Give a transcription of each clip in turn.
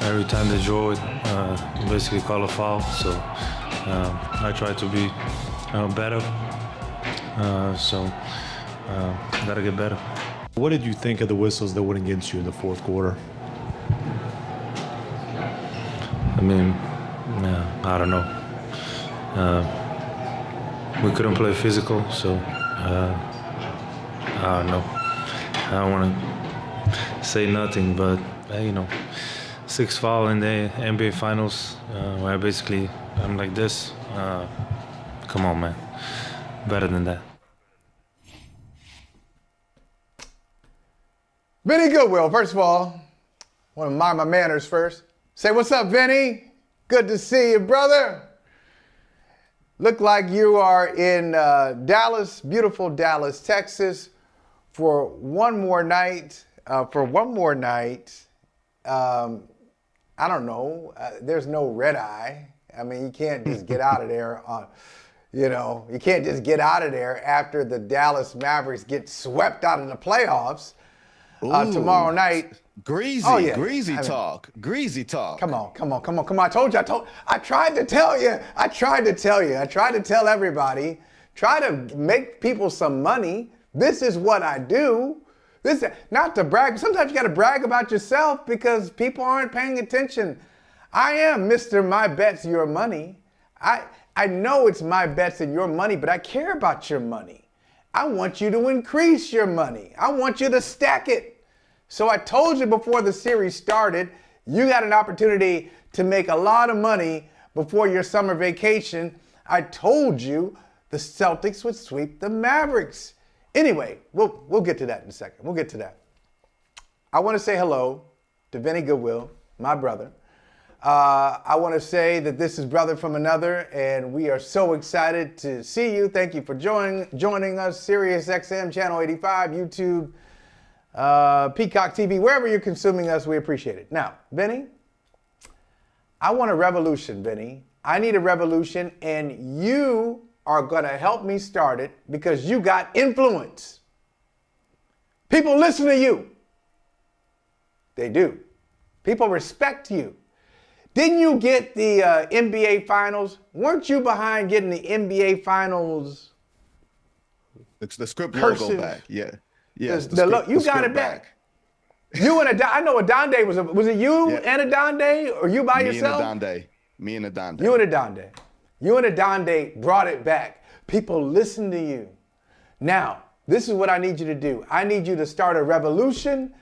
every time they draw it, basically call a foul. So I try to be better. Gotta get better. What did you think of the whistles that went against you in the fourth quarter? I mean, I don't know. We couldn't play physical, so I don't know. I don't want to say nothing, but six foul in the NBA Finals, where I'm like this. Come on, man. Better than that. Vinny Goodwill, first of all, I want to mind my manners first. Say, what's up, Vinny? Good to see you, brother. Look like you are in Dallas, beautiful Dallas, Texas, for one more night. I don't know. There's no red eye. I mean, you can't just get out of there you can't just get out of there after the Dallas Mavericks get swept out of the playoffs. Tomorrow night. Greasy talk. Come on. I tried to tell you. I tried to tell everybody. Try to make people some money. This is what I do. This not to brag. Sometimes you got to brag about yourself because people aren't paying attention. I am Mr. My Bets, Your Money. I know it's my bets and your money, but I care about your money. I want you to increase your money. I want you to stack it. So I told you before the series started, you got an opportunity to make a lot of money before your summer vacation. I told you the Celtics would sweep the Mavericks. Anyway, we'll get to that in a second. We'll get to that. I want to say hello to Vinny Goodwill, my brother. I want to say that this is Brother from Another, and we are so excited to see you. Thank you for joining us, Sirius XM, Channel 85, YouTube, Peacock TV, wherever you're consuming us, we appreciate it. Now, Vinny, I want a revolution, Vinny. I need a revolution, and you are going to help me start it because you got influence. People listen to you. They do. People respect you. Didn't you get the NBA Finals? Weren't you behind getting the NBA Finals? The script logo back, yeah. Yes, you got it back. You and I know Adonde was it you and Adonde or you by yourself? Me and Adonde. You and Adonde brought it back. People listen to you. Now, this is what I need you to do. I need you to start a revolution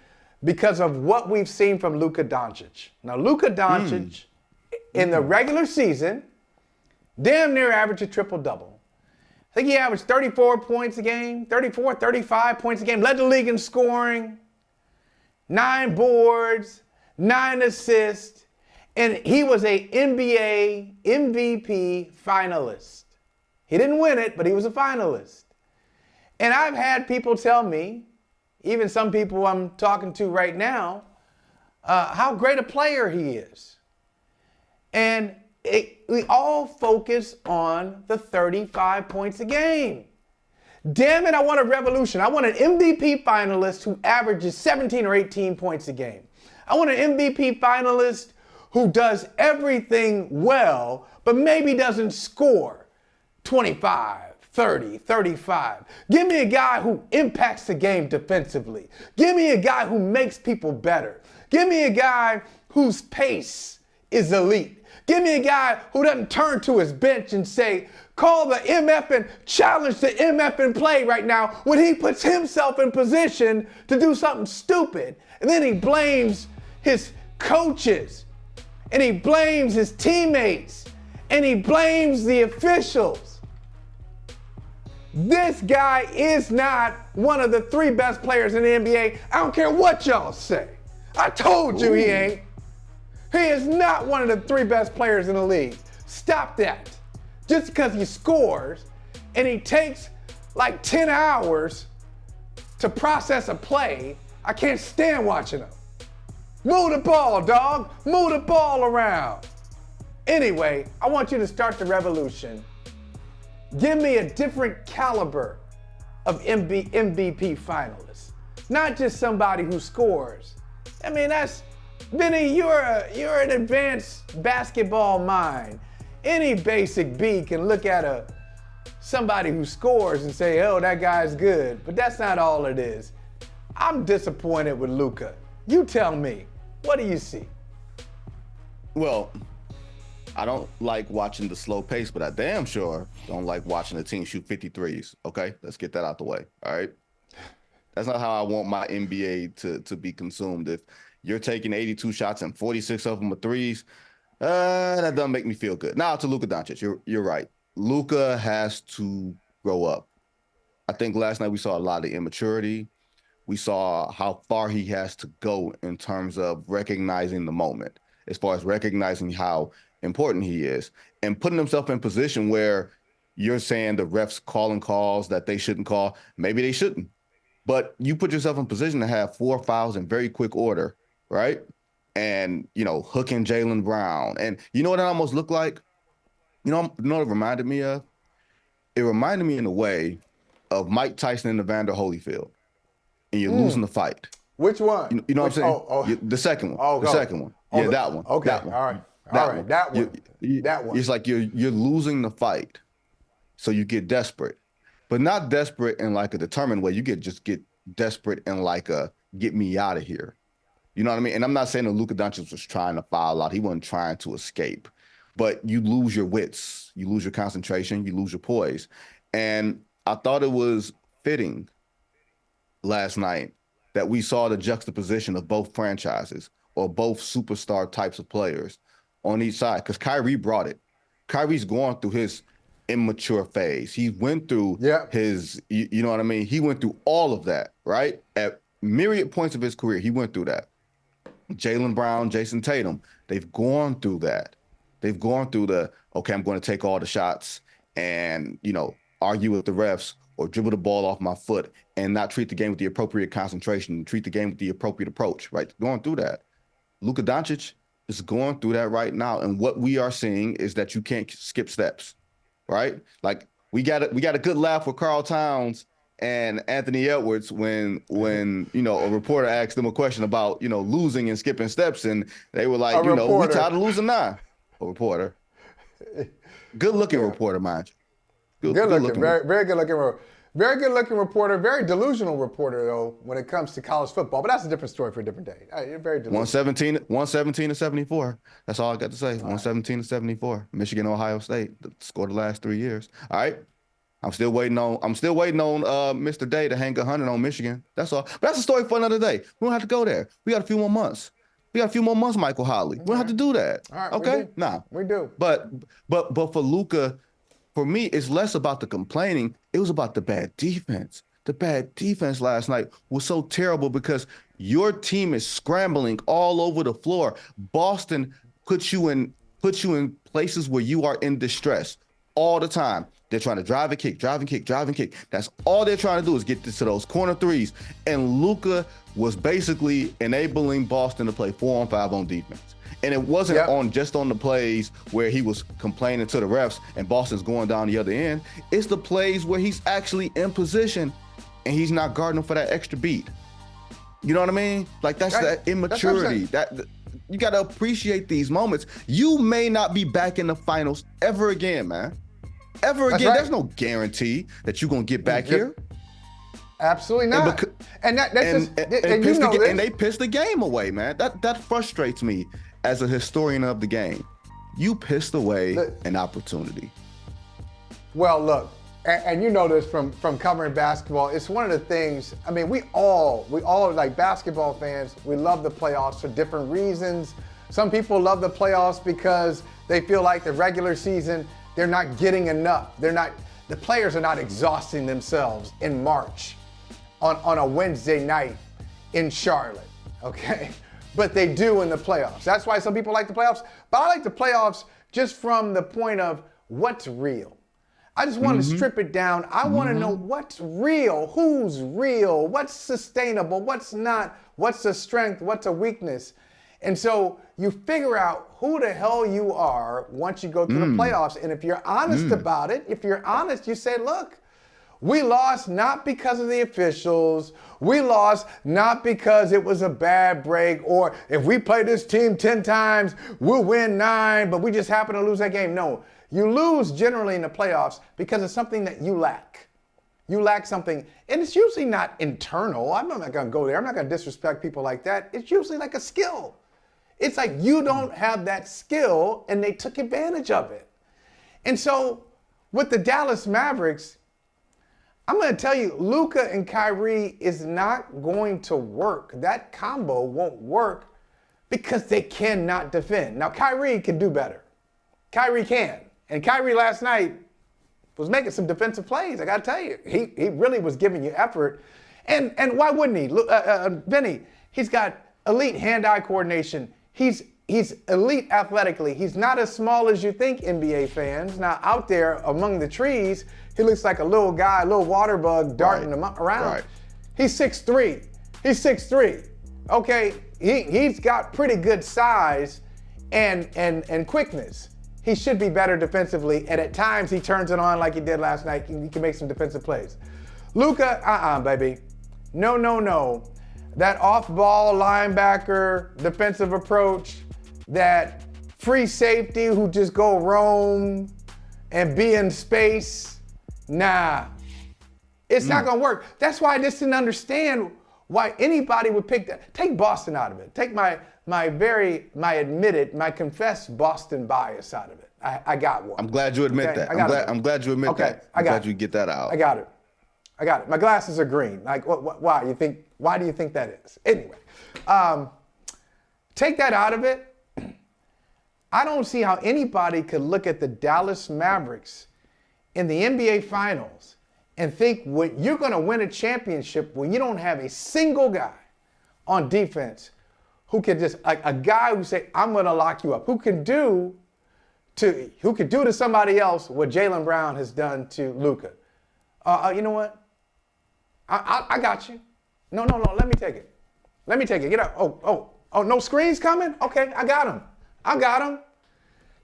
because of what we've seen from Luka Doncic. Now, Luka Doncic, in the regular season, damn near averaged a triple-double. I think he averaged 34 points a game, 35 points a game, led the league in scoring, 9 boards, 9 assists, and he was a NBA MVP finalist. He didn't win it, but he was a finalist. And I've had people tell me, even some people I'm talking to right now, how great a player he is. And we all focus on the 35 points a game. Damn it, I want a revolution. I want an MVP finalist who averages 17 or 18 points a game. I want an MVP finalist who does everything well, but maybe doesn't score 25. 30, 35. Give me a guy who impacts the game defensively. Give me a guy who makes people better. Give me a guy whose pace is elite. Give me a guy who doesn't turn to his bench and say, call the MF and challenge the MF and play right now when he puts himself in position to do something stupid. And then he blames his coaches and he blames his teammates and he blames the officials. This guy is not one of the 3 best players in the NBA. I don't care what y'all say. I told you he ain't. He is not one of the 3 best players in the league. Stop that. Just because he scores and he takes like 10 hours to process a play, I can't stand watching him. Move the ball, dog. Move the ball around. Anyway, I want you to start the revolution. Give me a different caliber of MVP finalists. Not just somebody who scores. I mean, that's Vinny, you're an advanced basketball mind. Any basic B can look at somebody who scores and say, oh, that guy's good. But that's not all it is. I'm disappointed with Luka. You tell me, what do you see? Well, I don't like watching the slow pace, but I damn sure don't like watching the team shoot 53s. Okay, let's get that out the way. All right. That's not how I want my NBA to be consumed. If you're taking 82 shots and 46 of them are threes, that doesn't make me feel good. Now to Luka Doncic, you're right. Luka has to grow up. I think last night we saw a lot of immaturity. We saw how far he has to go in terms of recognizing the moment, as far as recognizing how important he is and putting himself in position where you're saying the refs calling calls that they shouldn't call. Maybe they shouldn't, but you put yourself in position to have 4 fouls in very quick order, right? And, hooking Jaylen Brown. And you know what it almost looked like? You know what it reminded me of? It reminded me in a way of Mike Tyson and Evander Holyfield. And you're losing the fight. Which one? You know what I'm saying? The second one. The second one. Yeah, that one. Okay. That one. All right. That one. That one. It's like you're losing the fight, so you get desperate, but not desperate in like a determined way. You get desperate in like a get me out of here. You know what I mean? And I'm not saying that Luka Doncic was trying to foul out. He wasn't trying to escape, but you lose your wits, you lose your concentration, you lose your poise. And I thought it was fitting last night that we saw the juxtaposition of both franchises or both superstar types of players on each side, because Kyrie brought it. Kyrie's going through his immature phase. He went through his, you know what I mean? He went through all of that, right? At myriad points of his career, he went through that. Jaylen Brown, Jason Tatum, they've gone through that. They've gone through okay, I'm going to take all the shots and, argue with the refs or dribble the ball off my foot and not treat the game with the appropriate concentration, treat the game with the appropriate approach, right? Going through that. Luka Doncic is going through that right now. And what we are seeing is that you can't skip steps, right? Like we got a good laugh with Karl Towns and Anthony Edwards when a reporter asked them a question about, losing and skipping steps. And they were like, we tired of losing now. A reporter. Good looking reporter, mind you. Good looking. Very good looking. Very good looking reporter. Very delusional reporter, though, when it comes to college football. But that's a different story for a different day. You're very delusional. 117 to 74. That's all I got to say. 117 to 74. Michigan, Ohio State scored the last 3 years. All right. I'm still waiting on Mr. Day to hang 100 on Michigan. That's all. But that's a story for another day. We don't have to go there. We got a few more months. Michael Holley. We don't have to do that. All right, okay? We do. But for Luka, for me, it's less about the complaining. It was about the bad defense. The bad defense last night was so terrible because your team is scrambling all over the floor. Boston puts you in places where you are in distress all the time. They're trying to drive and kick. That's all they're trying to do is get to those corner threes. And Luka was basically enabling Boston to play 4-on-5 on defense. And it wasn't just on the plays where he was complaining to the refs and Boston's going down the other end. It's the plays where he's actually in position and he's not guarding for that extra beat. You know what I mean? Like that's that immaturity. That you got to appreciate these moments. You may not be back in the finals ever again, man. Ever again. Right. There's no guarantee that you're gonna get back here. Absolutely not. And they pissed the game away, man. That frustrates me as a historian of the game. You pissed away an opportunity. Well, look, and you know this from covering basketball. It's one of the things. I mean, we all like basketball fans. We love the playoffs for different reasons. Some people love the playoffs because they feel like the regular season, they're not getting enough. The players are not exhausting themselves in March on a Wednesday night in Charlotte, okay? But they do in the playoffs. That's why some people like the playoffs. But I like the playoffs just from the point of what's real. I just want to strip it down. I want to know what's real, who's real, what's sustainable, what's not, what's a strength, what's a weakness. And so you figure out who the hell you are once you go through the playoffs. And if you're honest about it, if you're honest, you say, look, We lost not because of the officials. We lost not because it was a bad break, or if we play this team 10 times, we'll win 9, but we just happen to lose that game. No, you lose generally in the playoffs because of something that you lack. You lack something, and it's usually not internal. I'm not going to go there. I'm not going to disrespect people like that. It's usually like a skill. It's like you don't have that skill, and they took advantage of it. And so with the Dallas Mavericks, I'm going to tell you, Luka and Kyrie is not going to work. That combo won't work because they cannot defend. Now, Kyrie can do better. Kyrie can. And Kyrie last night was making some defensive plays. I got to tell you, he really was giving you effort. And why wouldn't he? Vinny, he's got elite hand-eye coordination. He's elite athletically. He's not as small as you think, NBA fans. Now, out there among the trees, he looks like a little guy, a little water bug darting around. Right. He's 6'3". He's 6'3". Okay, he's got pretty good size and quickness. He should be better defensively, and at times he turns it on like he did last night. He can make some defensive plays. Luka, baby. No. That off-ball linebacker defensive approach, that free safety who just go roam and be in space, nah. It's not going to work. That's why I just didn't understand why anybody would pick that. Take Boston out of it. Take my confessed Boston bias out of it. I got one. I'm glad you admit that. I'm glad you admit that. I'm glad you get that out. I got it. My glasses are green. Like, why? Why do you think that is? Anyway, take that out of it. I don't see how anybody could look at the Dallas Mavericks in the NBA Finals and think you're going to win a championship when you don't have a single guy on defense who can just, like a guy who say, I'm going to lock you up, who can do to somebody else what Jaylen Brown has done to Luka. You know what? I got you. No, let me take it. Get up. Oh, no screens coming? Okay, I got him.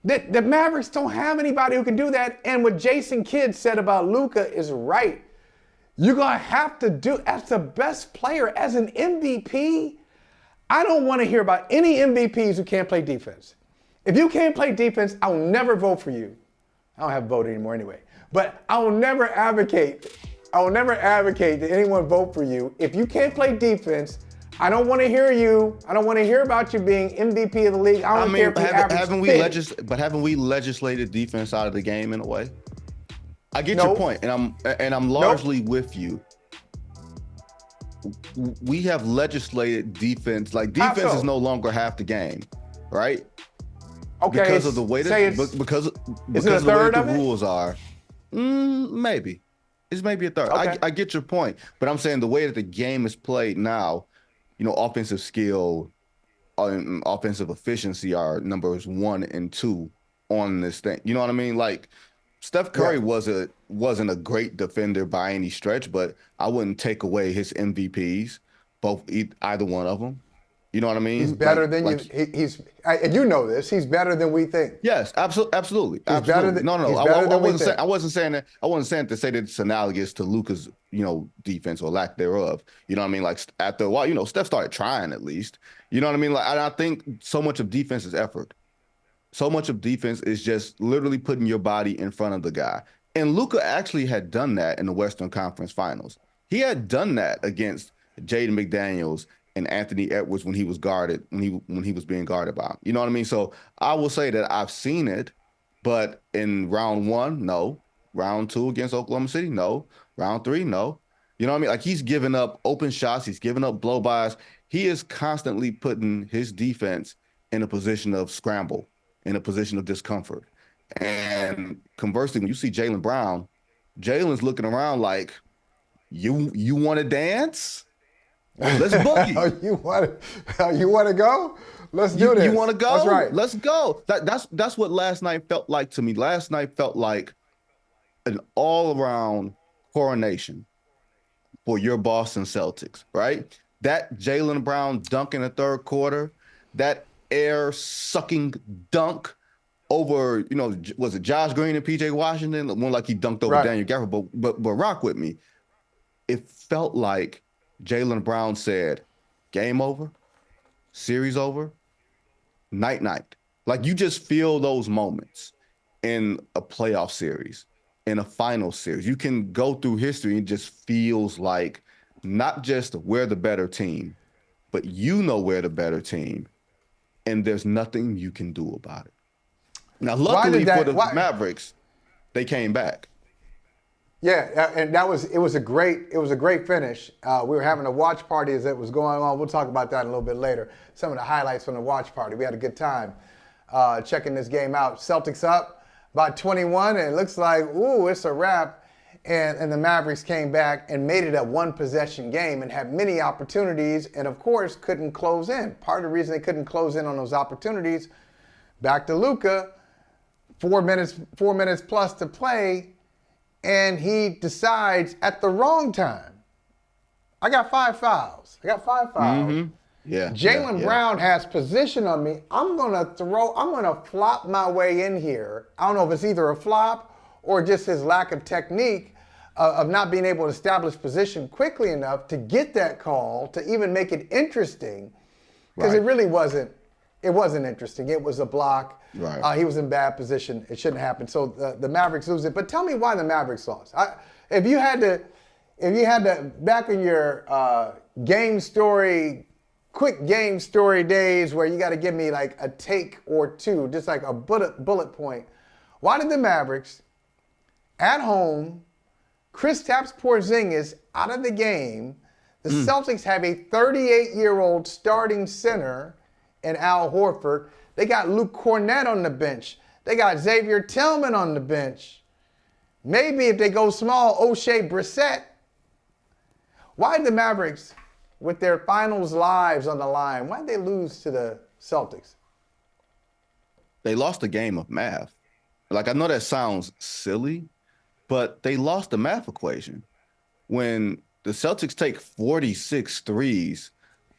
The Mavericks don't have anybody who can do that. And what Jason Kidd said about Luka is right. You're going to have to do, as the best player, as an MVP, I don't want to hear about any MVPs who can't play defense. If you can't play defense, I'll never vote for you. I don't have a vote anymore anyway. But I will never advocate that anyone vote for you. If you can't play defense, I don't want to hear you. I don't want to hear about you being MVP of the league. I don't care if you average haven't we legislated defense out of the game in a way? I get your point, and I'm largely with you. We have legislated defense. Like, defense is no longer half the game, right? Okay. Because of the way because of the way the rules are. Maybe. It's maybe a third. Okay. I get your point, but I'm saying the way that the game is played now, offensive skill and offensive efficiency are numbers 1 and 2 on this thing. You know what I mean? Like, Steph Curry wasn't a great defender by any stretch, but I wouldn't take away his MVPs, either one of them. You know what I mean? He's better than you. And you know this. He's better than we think. Yes, absolutely. He's better than, no. I wasn't saying that. I wasn't saying to say that it's analogous to Luka's, defense or lack thereof. You know what I mean? Like, after a while, Steph started trying at least. You know what I mean? Like, I think so much of defense is effort. So much of defense is just literally putting your body in front of the guy. And Luka actually had done that in the Western Conference Finals. He had done that against Jaden McDaniels and Anthony Edwards when he was guarded, when he was being guarded by him. You know what I mean? So I will say that I've seen it, but in round 1, no. Round 2 against Oklahoma City, no. Round 3, no. You know what I mean? Like, he's giving up open shots. He's giving up blow-bys. He is constantly putting his defense in a position of scramble, in a position of discomfort. And conversely, when you see Jaylen Brown, Jalen's looking around like, you want to dance? Let's boogie. You want to go? Let's do this. You want to go? That's right. Let's go. That's what last night felt like to me. Last night felt like an all-around coronation for your Boston Celtics, right? That Jaylen Brown dunk in the third quarter, that air-sucking dunk over, was it Josh Green and PJ Washington? One like he dunked over Daniel Gafford, but rock with me. It felt like Jaylen Brown said, game over, series over, night. Like you just feel those moments in a playoff series, in a final series. You can go through history and it just feels like not just we're the better team, but we're the better team, and there's nothing you can do about it. Now, luckily for the Mavericks, they came back. Yeah, and it was a great finish. We were having a watch party as it was going on. We'll talk about that a little bit later. Some of the highlights from the watch party. We had a good time checking this game out. Celtics up by 21, and it looks like, ooh, it's a wrap. And the Mavericks came back and made it a one-possession game and had many opportunities and, of course, couldn't close in. Part of the reason they couldn't close in on those opportunities, back to Luka, 4 minutes plus to play, and he decides at the wrong time, I got 5 fouls. Mm-hmm. Yeah. Jaylen Brown has position on me. I'm going to flop my way in here. I don't know if it's either a flop or just his lack of technique of not being able to establish position quickly enough to get that call, to even make it interesting. Because it really wasn't. It wasn't interesting. It was a block. Right. He was in bad position. It shouldn't happen. So the Mavericks lose it. But tell me why the Mavericks lost. If you had to back in your quick game story days where you got to give me like a take or two, just like a bullet point, why did the Mavericks at home, Kristaps Porzingis out of the game, the Celtics have a 38-year-old starting center in Al Horford. They got Luke Cornett on the bench. They got Xavier Tillman on the bench. Maybe if they go small, O'Shea Brissett. Why did the Mavericks, with their finals lives on the line, why did they lose to the Celtics? They lost a game of math. Like, I know that sounds silly, but they lost the math equation. When the Celtics take 46 threes,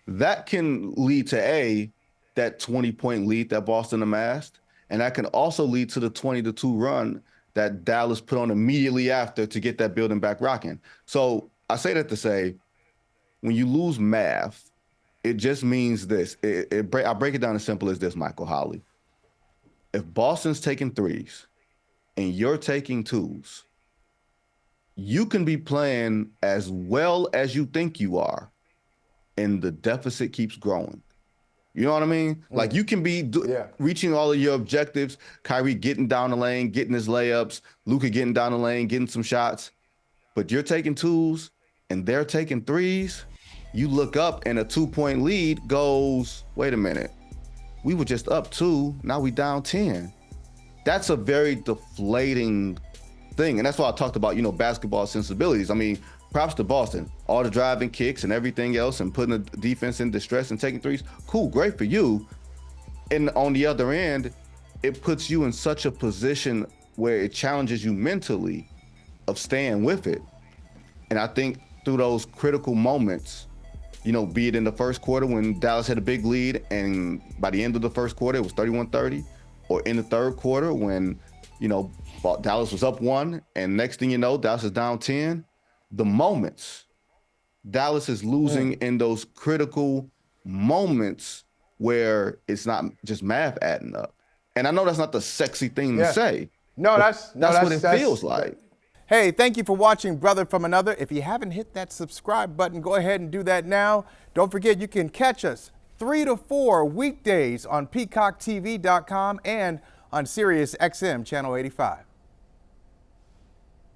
that can lead to that 20-point lead that Boston amassed, and that can also lead to the 20-2 run that Dallas put on immediately after to get that building back rocking. So I say that to say, when you lose math, it just means this. I break it down as simple as this, Michael Holley. If Boston's taking threes and you're taking twos, you can be playing as well as you think you are, and the deficit keeps growing. You know what I mean? Like, you can be reaching all of your objectives, Kyrie getting down the lane, getting his layups, Luka getting down the lane, getting some shots, but you're taking twos and they're taking threes. You look up and a 2-point lead goes, wait a minute, we were just up 2, now we down 10. That's a very deflating thing. And that's why I talked about, basketball sensibilities. I mean, props to Boston. All the driving kicks and everything else and putting the defense in distress and taking threes. Cool, great for you. And on the other end, it puts you in such a position where it challenges you mentally of staying with it. And I think through those critical moments, be it in the first quarter when Dallas had a big lead and by the end of the first quarter it was 31-30, or in the third quarter when, Dallas was up 1 and next thing you know, Dallas is down 10. The moments Dallas is losing in those critical moments where it's not just math adding up. And I know that's not the sexy thing to say. No, that's what it feels like. Hey, thank you for watching Brother from Another. If you haven't hit that subscribe button, go ahead and do that now. Don't forget, you can catch us 3 to 4 weekdays on PeacockTV.com and on Sirius XM Channel 85.